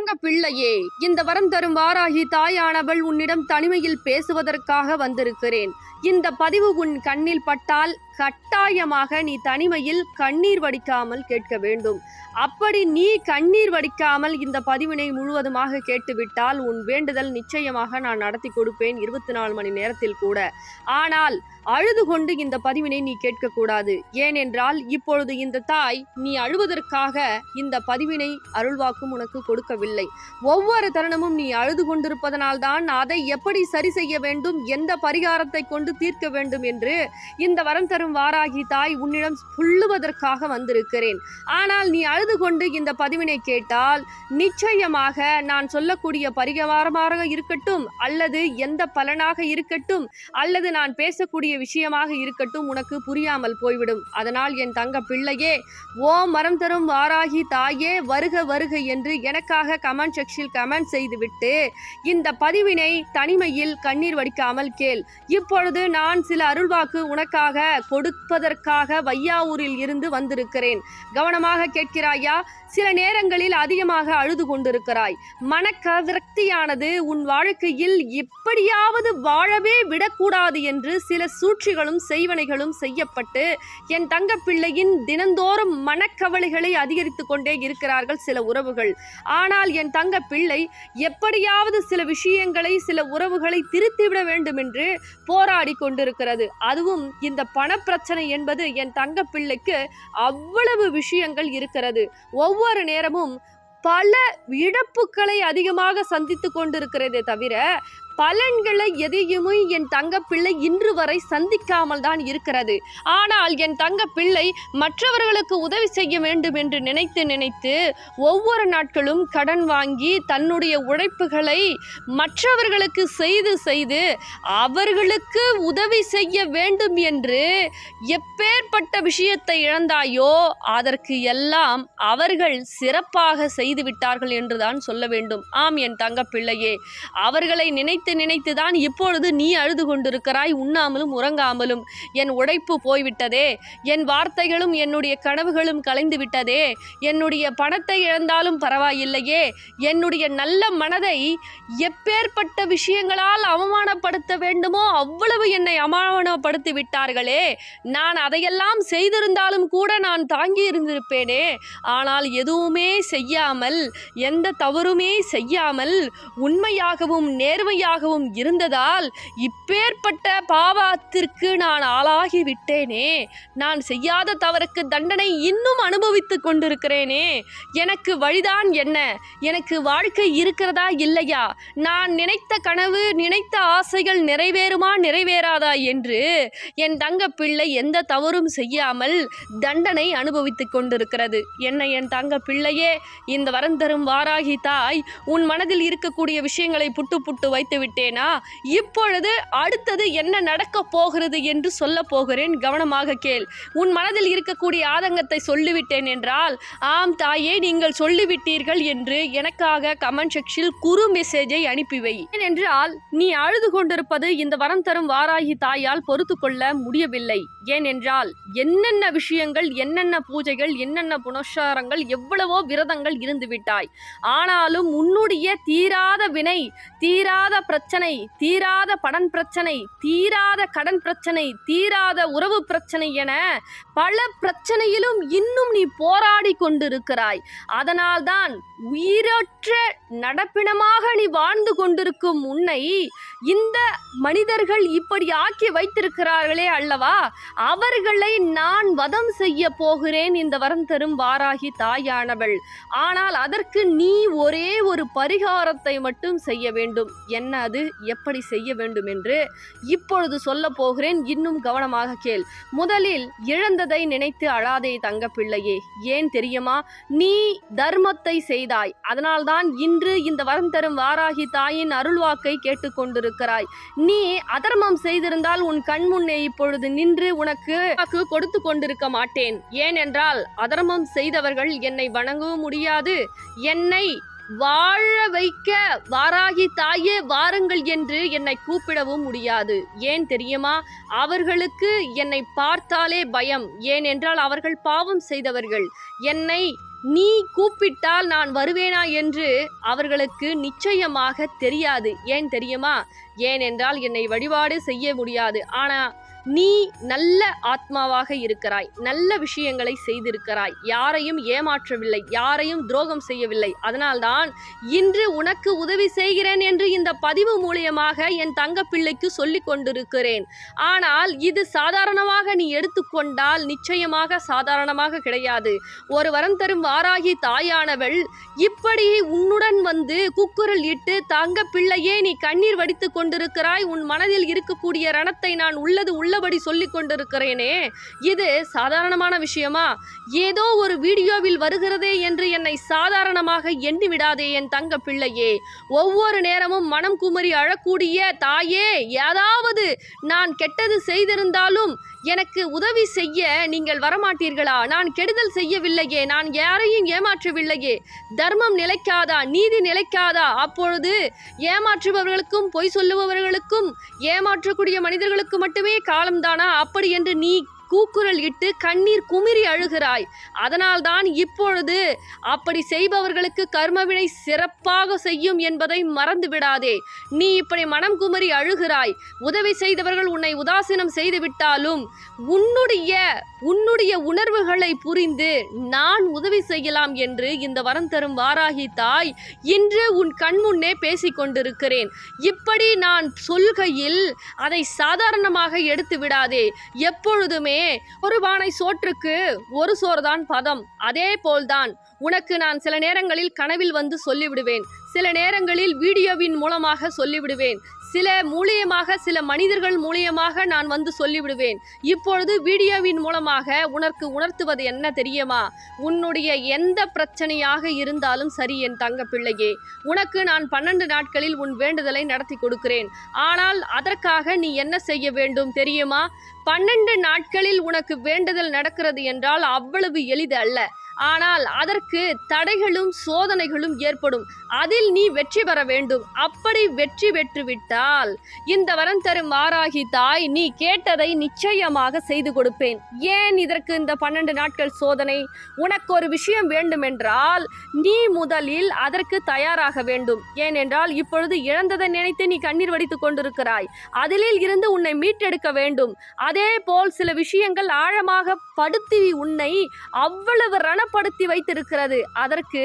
தங்க பிள்ளையே, இந்த வரம் தரும் வாராகி தாயானவள் உன்னிடம் தனிமையில் பேசுவதற்காக வந்திருக்கிறேன். இந்த பதிவு உன் கண்ணில் பட்டால் கட்டாயமாக நீ தனிமையில் கண்ணீர் வடிக்காமல் கேட்க வேண்டும். அப்படி நீ கண்ணீர் வடிக்காமல் இந்த பதிவினை முழுவதுமாக கேட்டுவிட்டால் உன் வேண்டுதல் நிச்சயமாக நான் நடத்தி கொடுப்பேன் 24 மணி நேரத்தில் கூட. ஆனால் அழுது கொண்டு இந்த பதிவினை நீ கேட்கக்கூடாது. ஏனென்றால் இப்பொழுது இந்த தாய் நீ அழுவதற்காக இந்த பதிவினை அருள்வாக்கும் உனக்கு கொடுக்கவில்லை. ஒவ்வொரு தருணமும் நீ அழுது கொண்டிருப்பதனால்தான் அதை எப்படி சரி செய்ய வேண்டும், எந்த பரிகாரத்தை கொண்டு தீர்க்க வேண்டும் என்று இந்த வரம் தரும் வாராகி தாய் உன்னிடம் சொல்லுவதற்காக வந்திருக்கிறேன். ஆனால் நீ அழுது கொண்டு இந்த பதிவினை கேட்டால் நிச்சயமாக நான் சொல்லக்கூடிய பரிகாரமாக இருக்கட்டும், அல்லது எந்த பலனாக இருக்கட்டும், அல்லது நான் பேசக்கூடிய விஷயமாக இருக்கட்டும், உனக்கு புரியாமல் போய்விடும். அதனால் என் தங்க பிள்ளையே, ஓம் வரம் தரும் வாராகி தாயே வருக வருக என்று எனக்காக கமெண்ட் செக்ஷனில் கமெண்ட் செய்துவிட்டு இந்த பதிவினை தனிமையில் கண்ணீர் வடிக்காமல் கேள். இப்பொழுது நான் சில அருள்வாக்கு உனக்காக கொடுப்பதற்காக வையாவூரில் இருந்து வந்திருக்கிறேன். கவனமாக கேட்கிறாயா? சில நேரங்களில் அதிகமாக அழுது கொண்டிருக்கிறாய். மனக்கவிரக்தியானது உன் வாழ்க்கையில் எப்படியாவது வாழவே விடக்கூடாது என்று சில சூழ்ச்சிகளும் செய்வனைகளும் செய்யப்பட்டு என் தங்க பிள்ளையின் தினந்தோறும் மனக்கவலைகளை அதிகரித்து கொண்டே இருக்கிறார்கள் சில உறவுகள். ஆனால் என் தங்க பிள்ளை எப்படியாவது சில விஷயங்களை, சில உறவுகளை திருத்திவிட வேண்டும் என்று போராடி கொண்டிருக்கிறது. அதுவும் இந்த பணப்பிரச்சனை என்பது என் தங்க பிள்ளைக்கு அவ்வளவு விஷயங்கள் இருக்கிறது. ஒவ்வொரு நேரமும் பல இழப்புகளை அதிகமாக சந்தித்து கொண்டிருக்கிறதே தவிர பலன்களை எதையுமே என் தங்க பிள்ளை இன்று வரை சந்திக்காமல் தான் இருக்கிறது. ஆனால் என் தங்க பிள்ளை மற்றவர்களுக்கு உதவி செய்ய வேண்டும் என்று நினைத்து ஒவ்வொரு நாட்களும் கடன் வாங்கி தன்னுடைய உழைப்புகளை மற்றவர்களுக்கு செய்து அவர்களுக்கு உதவி செய்ய வேண்டும் என்று எப்பேற்பட்ட விஷயத்தை இழந்தாயோ அதற்கு எல்லாம் அவர்கள் சிறப்பாக செய்துவிட்டார்கள் என்றுதான் சொல்ல வேண்டும். ஆம் என் தங்க பிள்ளையே, அவர்களை நினைத்துதான் இப்பொழுது நீ அழுது கொண்டிருக்கிறாய், உண்ணாமலும் உறங்காமலும். என் உழைப்பு போய்விட்டதே, என் வார்த்தைகளும் என்னுடைய கனவுகளும் கலைந்து விட்டதே, என்னுடைய பணத்தை இழந்தாலும் பரவாயில்லையே, என்னுடைய நல்ல மனதை எப்பேற்பட்ட விஷயங்களால் அவமானப்படுத்த வேண்டுமோ அவ்வளவு என்னை அவமானப்படுத்தி விட்டார்களே. நான் அதையெல்லாம் செய்திருந்தாலும் கூட நான் தாங்கி இருந்திருப்பேனே. ஆனால் எதுவுமே செய்யாமல், எந்த தவறுமே செய்யாமல் உண்மையாகவும் நேர்மையாகவும் இருந்ததால் இப்பேற்பட்ட பாவத்திற்கு நான் ஆளாகி விட்டேனே. நான் செய்யாத தவறுக்கு தண்டனை இன்னும் அனுபவித்துக் கொண்டிருக்கிறேனே. எனக்கு வழிதான் என்ன? எனக்கு வாழ்க்கை இருக்கிறதா இல்லையா? நான் நினைத்த கனவு, நினைத்த ஆசைகள் நிறைவேறுமா நிறைவேறாதா என்று என் தங்க பிள்ளை எந்த தவறும் செய்யாமல் தண்டனை அனுபவித்துக் கொண்டிருக்கிறது. என்ன என் தங்க பிள்ளையே, இந்த வரம் தரும் வாராகி தாய் உன் மனதில் இருக்கக்கூடிய விஷயங்களை புட்டு வைத்து விட்டேனா? இப்பொழுது அடுத்தது என்ன நடக்க போகிறது என்று சொல்ல போகிறேன். கவனமாக கேள். உன் மனதில் இருக்கக்கூடிய ஆதங்கத்தை சொல்லிவிட்டேன் என்றால், ஆம் தாயே நீங்கள் சொல்லிவிட்டீர்கள் என்று எனக்காக கமெண்ட் செக்ஷனில் குறு மெசேஜை அனுப்பி வை. ஏனென்றால் நீ அழுது கொண்டிருப்பது இந்த வரம் தரும் வாராகி தாயால் பொறுத்து கொள்ள முடியவில்லை. ஏனென்றால் என்னென்ன விஷயங்கள், என்னென்ன பூஜைகள், என்னென்ன புனஸ்காரங்கள், எவ்வளவோ விரதங்கள் இருந்து விட்டாய். ஆனாலும் உன்னுடைய தீராத வினை, தீராத பிரச்சனை, தீராத பணம் பிரச்சனை, தீராத கடன் பிரச்சனை, தீராத உறவு பிரச்சனை என பல பிரச்சனையிலும் இன்னும் நீ போராடி கொண்டிருக்கிறாய். அதனால்தான் உயிரற்ற நடப்பினமாக நீ வாழ்ந்து கொண்டிருக்கும் உன்னை இந்த மனிதர்கள் இப்படி ஆக்கி வைத்திருக்கிறார்களே அல்லவா, அவர்களை நான் வதம் செய்ய போகிறேன் இந்த வரம் தரும் வாராகி தாயானவள். ஆனால் அதற்கு நீ ஒரே ஒரு பரிகாரத்தை மட்டும் செய்ய வேண்டும். என்ன அது, எப்படி செய்ய வேண்டும் என்று இப்பொழுது சொல்ல போகிறேன். இன்னும் கவனமாக கேள். முதலில் இழந்ததை நினைத்து அழாதே தங்க பிள்ளையே. ஏன் தெரியுமா? நீ தர்மத்தை செய்தாய். அதனால்தான் இன்று இந்த வரம் தரும் வாராகி தாயின் அருள்வாக்கை கேட்டுக்கொண்டிருக்கிறாய். நீ அதர்மம் செய்திருந்தால் உன் கண் முன்னே இப்பொழுது நின்று உனக்கு கொடுத்து கொண்டிருக்க மாட்டேன். ஏனென்றால் அதர்மம் செய்தவர்கள் என்னை வணங்கவும் முடியாது, என்னை வாழ வைக்க வாராகி தாயே வாருங்கள் என்று என்னை கூப்பிடவும் முடியாது. ஏன் தெரியுமா? அவர்களுக்கு என்னை பார்த்தாலே பயம். ஏனென்றால் அவர்கள் பாவம் செய்தவர்கள். என்னை நீ கூப்பிட்டால் நான் வருவேனா என்று அவர்களுக்கு நிச்சயமாக தெரியாது. ஏன் தெரியுமா? ஏனென்றால் என்னை வழிபாடு செய்ய முடியாது. ஆனா நீ நல்ல ஆத்மாவாக இருக்கிறாய், நல்ல விஷயங்களை செய்திருக்கிறாய், யாரையும் ஏமாற்றவில்லை, யாரையும் துரோகம் செய்யவில்லை. அதனால்தான் இன்று உனக்கு உதவி செய்கிறேன் என்று இந்த பதிவு மூலியமாக என் தங்க பிள்ளைக்கு சொல்லிக் கொண்டிருக்கிறேன். ஆனால் இது சாதாரணமாக நீ எடுத்துக்கொண்டால் நிச்சயமாக சாதாரணமாக கிடையாது. ஒரு வரம் தரும் வாராகி தாயானவள் இப்படி உன்னுடன் வந்து கூக்குரல் இட்டு, தங்க பிள்ளையே நீ கண்ணீர் வடித்து கொண்டிருக்கிறாய், உன் மனதில் இருக்கக்கூடிய ரணத்தை நான் உள்ளபடி சொல்லிக் கொண்டிருக்கிறேனே, இது சாதாரணமான விஷயமா? ஏதோ ஒரு வீடியோவில் வருகிறதே என்று என்னை சாதாரணமாக எண்ணி விடாதே என் தங்க பிள்ளையே. ஒவ்வொரு நேரமும் மனம் குமரி அழக்கூடிய தாயே, ஏதாவது நான் கெட்டது செய்திருந்தாலும் எனக்கு உதவி செய்ய நீங்கள் வரமாட்டீர்களா? நான் கெடுதல் செய்யவில்லையே, நான் யாரையும் ஏமாற்றவில்லையே. தர்மம் நிலைக்காதா? நீதி நிலைக்காதா? அப்பொழுது ஏமாற்றுபவர்களுக்கும் பொய் சொல்லுபவர்களுக்கும் ஏமாற்றக்கூடிய மனிதர்களுக்கு மட்டுமே காலம்தானா? அப்படி என்று நீ கூக்குரல் இட்டு கண்ணீர் குமிரி அழுகிறாய். அதனால்தான் இப்பொழுது அப்படி செய்பவர்களுக்கு கர்மவினை சிறப்பாக செய்யும் என்பதை மறந்து விடாதே. நீ இப்படி மனம் குமரி அழுகிறாய். உதவி செய்தவர்கள் உன்னை உதாசீனம் செய்து விட்டாலும் உன்னுடைய உணர்வுகளை புரிந்து நான் உதவி செய்யலாம் என்று இந்த வரம் தரும் வாராகி தாய் இன்று உன் கண்முன்னே பேசிக் கொண்டிருக்கிறேன். இப்படி நான் சொல்கையில் அதை சாதாரணமாக எடுத்து விடாதே. எப்பொழுதுமே ஒரு பானை சோற்றுக்கு ஒரு சோறுதான் பதம். அதே போல்தான் உனக்கு நான் சில நேரங்களில் கனவில் வந்து சொல்லிவிடுவேன், சில நேரங்களில் வீடியோவின் மூலமாக சொல்லிவிடுவேன், சில மனிதர்கள் மூலியமாக நான் வந்து சொல்லிவிடுவேன். இப்பொழுது வீடியோவின் மூலமாக உனக்கு உணர்த்துவது என்ன தெரியுமா? உன்னுடைய எந்த பிரச்சனையாக இருந்தாலும் சரி என் தங்க பிள்ளையே, உனக்கு நான் 12 நாட்களில் உன் வேண்டுதலை நடத்தி கொடுக்கிறேன். ஆனால் அதற்காக நீ என்ன செய்ய வேண்டும் தெரியுமா? 12 நாட்களில் உனக்கு வேண்டுதல் நடக்கிறது என்றால் அவ்வளவு எளிது அல்ல. ஆனால் அதற்கு தடைகளும் சோதனைகளும் ஏற்படும். அதில் நீ வெற்றி பெற வேண்டும். அப்படி வெற்றி பெற்றுவிட்டால் இந்த வரம் தரும் வாராகி தாய் நீ கேட்டதை நிச்சயமாக செய்து கொடுப்பேன். ஏன் இதற்கு இந்த 12 நாட்கள் சோதனை? உனக்கு ஒரு விஷயம் வேண்டுமென்றால் நீ முதலில் அதற்கு தயாராக வேண்டும். ஏனென்றால் இப்பொழுது இழந்ததை நினைத்து நீ கண்ணீர் வடித்துக் கொண்டிருக்கிறாய். அதிலில் இருந்து உன்னை மீட்டெடுக்க வேண்டும். அதே போல் சில விஷயங்கள் ஆழமாக படுத்தி உன்னை அவ்வளவு ரணப்படுத்தி வைத்திருக்கிறது. அதற்கு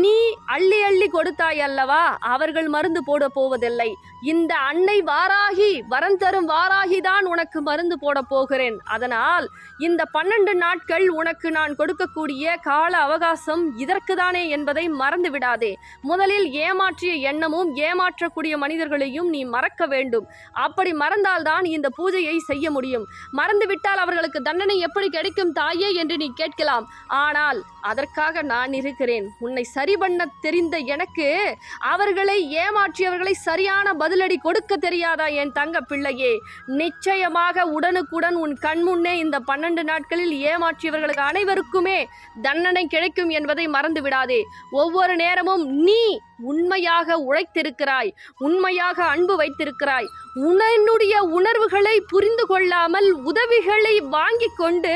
நீ அள்ளி அள்ளி கொடுத்தாய் அல்லவா? அவர்கள் மருந்து போட போவதில்லை. இந்த அன்னை வாராகி, வரம் தரும் வாராகி தான் உனக்கு மருந்து போட போகிறேன். அதனால் இந்த 12 நாட்கள் உனக்கு நான் கொடுக்கக்கூடிய கால அவகாசம் இதற்கு தானே என்பதை மறந்து விடாதே. முதலில் ஏமாற்றிய எண்ணமும் ஏமாற்றக்கூடிய மனிதர்களையும் நீ மறக்க வேண்டும். அப்படி மறந்தால்தான் இந்த பூஜையை செய்ய முடியும். மறந்துவிட்டால் அவர்களுக்கு தண்டனை எப்படி கிடைக்கும் தாயே என்று நீ கேட்கலாம். ஆனால் அதற்காக நான் இருக்கிறேன். உன்னை சரி பண்ண தெரிந்த எனக்கு அவர்களை ஏமாற்றியவர்களை சரியான பதிலடி கொடுக்க தெரியாதா என் தங்க பிள்ளையே? நிச்சயமாக உடனுக்குடன் உன் கண்முன்னே இந்த 12 நாட்களில் ஏமாற்றியவர்களுக்கு அனைவருக்குமே தண்டனை கிடைக்கும் என்பதை மறந்து விடாதே. ஒவ்வொரு நேரமும் நீ உண்மையாக உழைத்திருக்கிறாய், உண்மையாக அன்பு வைத்திருக்கிறாய். உன்னுடைய உணர்வுகளை புரிந்து கொள்ளாமல் உதவிகளை வாங்கி கொண்டு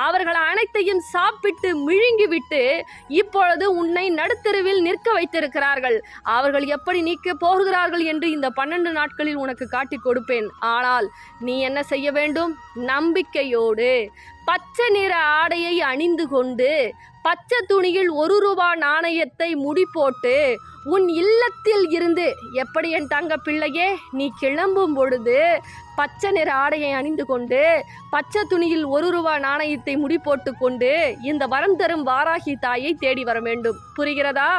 அவர்கள் அனைத்தையும் சாப்பிட்டு விழுங்கிவிட்டு இப்பொழுது உன்னை நடுத்தெருவில் நிற்க வைத்திருக்கிறார்கள். அவர்கள் எப்படி நீக்க போகிறார்கள் என்று இந்த 12 நாட்களில் உனக்கு காட்டிக் கொடுப்பேன். ஆனால் நீ என்ன செய்ய வேண்டும்? நம்பிக்கையோடு பச்சை நிற ஆடையை அணிந்து கொண்டு பச்சை துணியில் 1 ரூபாய் நாணயத்தை முடி போட்டு உன் இல்லத்தில் இருந்து, எப்படி என் தங்க பிள்ளையே, நீ கிளம்பும் பொழுது பச்சை நிற ஆடையை அணிந்து கொண்டு பச்சை துணியில் 1 ரூபாய் நாணயத்தை முடி போட்டு கொண்டு இந்த வரம் தரும் வாராகி தாயை தேடி வர வேண்டும். புரிகிறதா?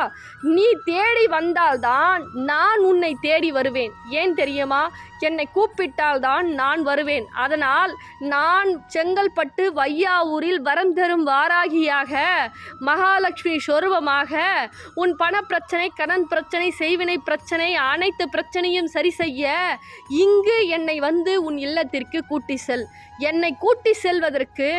நீ தேடி வந்தால்தான் நான் உன்னை தேடி வருவேன். ஏன் தெரியுமா? என்னை கூப்பிட்டால் தான் நான் வருவேன். அதனால் நான் செங்கல்பட்டு வையாவூரில் வரம் தரும் வாராகியாக, மகாலட்சுமி சொரூபமாக உன் பண பிரச்சனை, கடன் பிரச்சனை, செய்வினை பிரச்சனை, அனைத்து பிரச்சனையும் சரி செய்ய இங்கு என்னை வந்து உன் இல்லத்திற்கு கூட்டி செல். என்னை கூட்டி செல்வதற்கு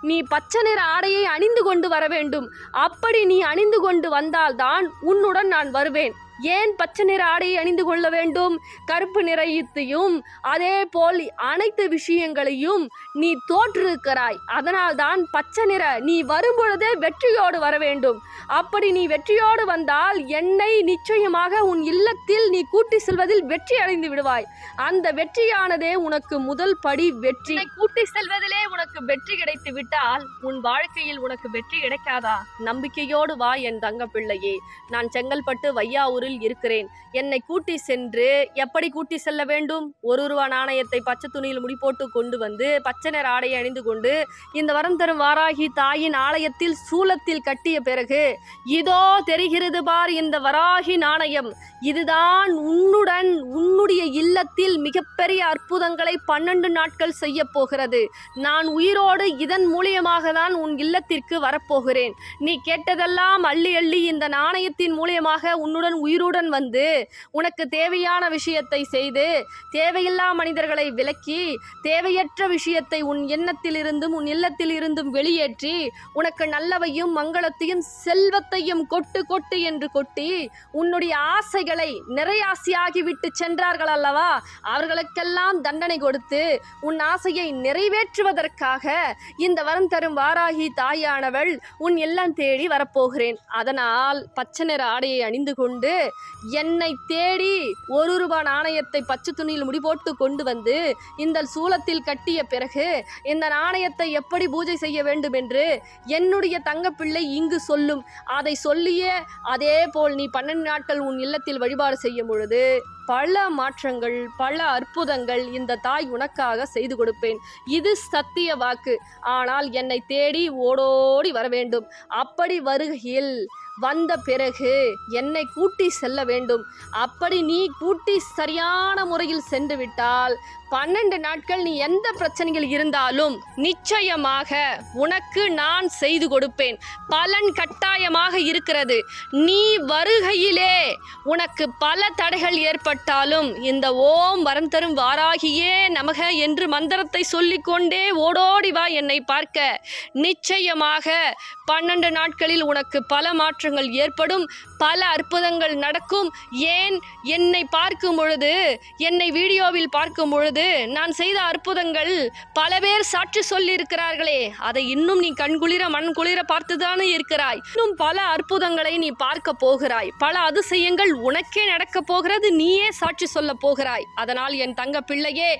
நீ பச்சை நிற ஆடையை அணிந்து கொண்டு வர வேண்டும். அப்படி நீ அணிந்து கொண்டு வந்தால்தான் உன்னுடன் நான் வருவேன். ஏன் பச்சை நிற ஆடையை அணிந்து கொள்ள வேண்டும்? கருப்பு நிறத்தையும் அதே போல் அனைத்து விஷயங்களையும் நீ தோற்றிருக்கிறாய். அதனால்தான் பச்சை நிற நீ வரும்பொழுதே வெற்றியோடு வர வேண்டும். அப்படி நீ வெற்றியோடு வந்தால் என்னை நிச்சயமாக உன் இல்லத்தில் நீ கூட்டி செல்வதில் வெற்றி அடைந்து விடுவாய். அந்த வெற்றியானதே உனக்கு முதல் படி. வெற்றி கூட்டி செல்வதிலே உனக்கு வெற்றி கிடைத்து விட்டால் உன் வாழ்க்கையில் உனக்கு வெற்றி கிடைக்காதா? நம்பிக்கையோடு வா என் தங்க பிள்ளையே. நான் செங்கல்பட்டு வையாவூரில் இருக்கிறேன். என்னை கூட்டி சென்று எப்படி கூட்டி செல்ல வேண்டும்? ₹1 நாணயத்தை பச்சை துணியில் முடி போட்டு கொண்டு வந்து பச்சை நிற ஆடையை அணிந்து கொண்டு இந்த வரம் தரும் வாராகி தாயின் ஆலயத்தில் சூலத்தில் கட்டிய பிறகு இதோ தெரிகிறது பார் இந்த வராகி நாணயம். இதுதான் உன்னுடைய இல்லத்தில் மிகப்பெரிய அற்புதங்களை 12 நாட்கள் செய்ய போகிறது. நான் உயிரோடு இதன் மூலியமாக தான் உன் இல்லத்திற்கு வரப்போகிறேன். நீ கேட்டதெல்லாம் அள்ளி அள்ளி இந்த நாணயத்தின் மூலியமாக உன்னுடன் உயிருடன் வந்து உனக்கு தேவையான விஷயத்தை செய்து தேவையில்லா மனிதர்களை விலக்கி தேவையற்ற விஷயத்தை உன் எண்ணத்தில் இருந்தும் உன் இல்லத்தில் இருந்தும் வெளியேற்றி உனக்கு நல்லவையும் மங்களத்தையும் செல்வத்தையும் கொட்டு கொட்டு என்று கொட்டி உன்னுடைய ஆசைகளை நிறையாசியாகிவிட்டு சென்றார்கள் அல்லவா? அவர்களுக்கெல்லாம் தண்டனை கொடுத்து உன் ஆசையை நிறைவேற்றுவதற்காக இந்த வரம் தரும் வாராகி தாயானவள் உன் இல்லம் தேடி வரப்போகிறேன். அதனால் பச்சை நிற ஆடையை அணிந்து கொண்டு என்னை தேடி ₹1 நாணயத்தை பச்சை துணியில் முடிபோட்டு கொண்டு வந்து இந்த சூலத்தில் கட்டிய பிறகு இந்த நாணயத்தை எப்படி பூஜை செய்ய வேண்டும் என்று என்னுடைய தங்கப்பிள்ளை இங்கு சொல்லும். அதை சொல்லியே அதே போல் நீ 12 நாட்கள் உன் இல்லத்தில் வழிபாடு செய்யும் பொழுது பல மாற்றங்கள் பல அற்புதங்கள் இந்த தாய் உனக்காக செய்து கொடுப்பேன். இது சத்திய வாக்கு. ஆனால் என்னை தேடி ஓடோடி வர வேண்டும். அப்படி வருகையில் வந்த பிறகு என்னை கூட்டி செல்ல வேண்டும். அப்படி நீ கூட்டி சரியான முறையில் சென்று விட்டால் 12 நாட்கள் நீ எந்த பிரச்சனைகள் இருந்தாலும் நிச்சயமாக உனக்கு நான் செய்து கொடுப்பேன். பலன் கட்டாயமாக இருக்கிறது. நீ வருகையிலே உனக்கு பல தடைகள் ஏற்பட்டாலும் இந்த ஓம் வரம் தரும் வாராகியே நமக என்று மந்திரத்தை சொல்லிக்கொண்டே ஓடோடி வா என்னை பார்க்க. நிச்சயமாக 12 நாட்களில் உனக்கு பல மாற்றங்கள் ஏற்படும். பல அற்புதங்கள் நடக்கும். ஏன் என்னை பார்க்கும் பொழுது என்னை வீடியோவில் பார்க்கும் பொழுது நான் செய்த அற்புதங்கள் பல பேர் சாட்சி சொல்லி இருக்கிறார்களே, அதை இன்னும் நீ கண்குளிர மண் குளிர பார்த்துதானே இருக்கிறாய். இன்னும் பல அற்புதங்களை நீ பார்க்க போகிறாய். பல அதிசயங்கள் உனக்கே நடக்க போகிறது. நீயே சாட்சி சொல்ல போகிறாய். அதனால் என் தங்க பிள்ளையே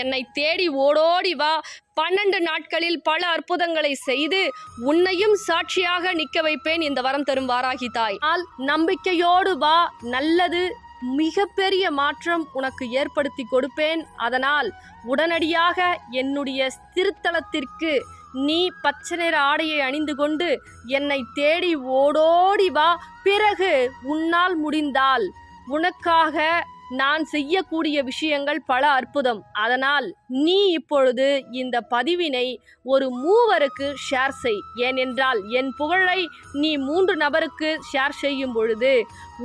என்னை தேடி ஓடோடி வா. 12 நாட்களில் பல அற்புதங்களை செய்து உன்னையும் சாட்சியாக நிற்க வைப்பேன் இந்த வரம் தரும் வாராகி தாய். நம்பிக்கையோடு வா. நல்லது மிகப்பெரிய மாற்றம் உனக்கு ஏற்படுத்தி கொடுப்பேன். அதனால் உடனடியாக என்னுடைய திருத்தலத்திற்கு நீ பச்சை நிற ஆடையை அணிந்து கொண்டு என்னை தேடி ஓடோடி வா. பிறகு உன்னால் முடிந்தால் உனக்காக நான் செய்யக்கூடிய விஷயங்கள் பல அற்புதம். அதனால் நீ இப்பொழுது இந்த பதிவினை ஒரு 3 ஷேர் செய். ஏனென்றால் என் புகழை நீ 3 நபருக்கு ஷேர் செய்யும் பொழுது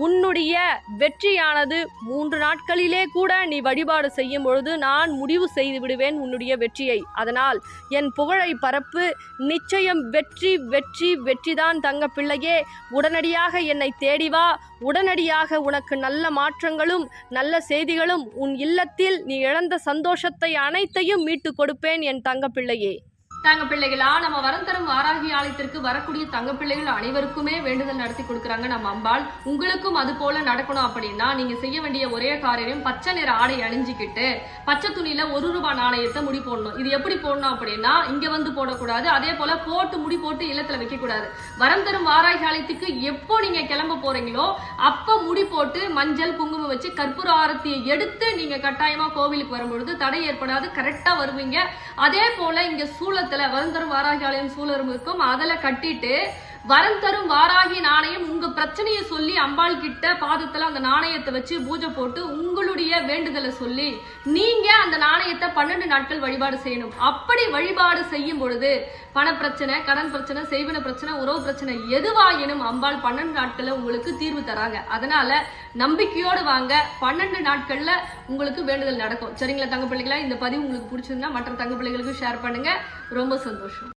உன்னுடைய வெற்றியானது 3 நாட்களிலே கூட நீ வழிபாடு செய்யும் பொழுது நான் முடிவு செய்து விடுவேன் உன்னுடைய வெற்றியை. அதனால் என் புகழை பரப்பு. நிச்சயம் வெற்றி வெற்றி வெற்றிதான் தங்க பிள்ளையே. உடனடியாக என்னை தேடி வா. உடனடியாக உனக்கு நல்ல மாற்றங்களும் நல்ல செய்திகளும் உன் இல்லத்தில் நீ இழந்த சந்தோஷத்தை அனைத்தையும் மீட்டு கொடுப்பேன் என் தங்க பிள்ளையே. தங்க பிள்ளைகளா, நம்ம வரம் தரும் வாராகி ஆலயத்திற்கு வரக்கூடிய தங்க பிள்ளைகள் அனைவருக்குமே வேண்டுதல் நடத்தி கொடுக்குறாங்க நம்ம அம்பாள். உங்களுக்கும் அது போல நடக்கணும் அப்படின்னா நீங்க செய்ய வேண்டிய ஒரே காரியம் பச்சை நிற ஆடை அணிஞ்சிக்கிட்டு பச்சை துணியில ₹1 நாணயத்தை முடி போடணும். இது எப்படி போடணும் அப்படின்னா இங்க வந்து போடக்கூடாது. அதே போல போட்டு முடி போட்டு இல்லத்துல வைக்க கூடாது. வரம் தரும் வாராகி ஆலயத்துக்கு எப்போ நீங்க கிளம்ப போறீங்களோ அப்ப முடி போட்டு மஞ்சள் குங்குமம் வச்சு கற்பூர ஆரத்தியை எடுத்து நீங்க கட்டாயமா கோவிலுக்கு வரும்பொழுது தடை ஏற்படாது. கரெக்டா வருவீங்க. அதே போல இங்க சூழ வரம் தரும் வாராகி ஆலயம் சூழலும் இருக்கும். அதில் கட்டிட்டு வரம் தரும் வாராகி நாணயம் உங்க பிரச்சனையை சொல்லி அம்பாள் கிட்ட பாதத்துல அந்த நாணயத்தை வச்சு பூஜை போட்டு உங்களுடைய வேண்டுதலை சொல்லி நீங்க அந்த நாணயத்தை 12 நாட்கள் வழிபாடு செய்யணும். அப்படி வழிபாடு செய்யும் பொழுது பணப்பிரச்சனை, கடன் பிரச்சனை, செய்வன பிரச்சனை, உறவு பிரச்சனை எதுவாயினும் அம்பாள் 12 நாட்கள்ல உங்களுக்கு தீர்வு தராங்க. அதனால நம்பிக்கையோடு வாங்க. 12 நாட்கள்ல உங்களுக்கு வேண்டுதல் நடக்கும். சரிங்களா தங்க பிள்ளைகளா? இந்த பதிவு உங்களுக்கு பிடிச்சிருந்தா மற்ற தங்க பிள்ளைகளுக்கு ஷேர் பண்ணுங்க. ரொம்ப சந்தோஷம்.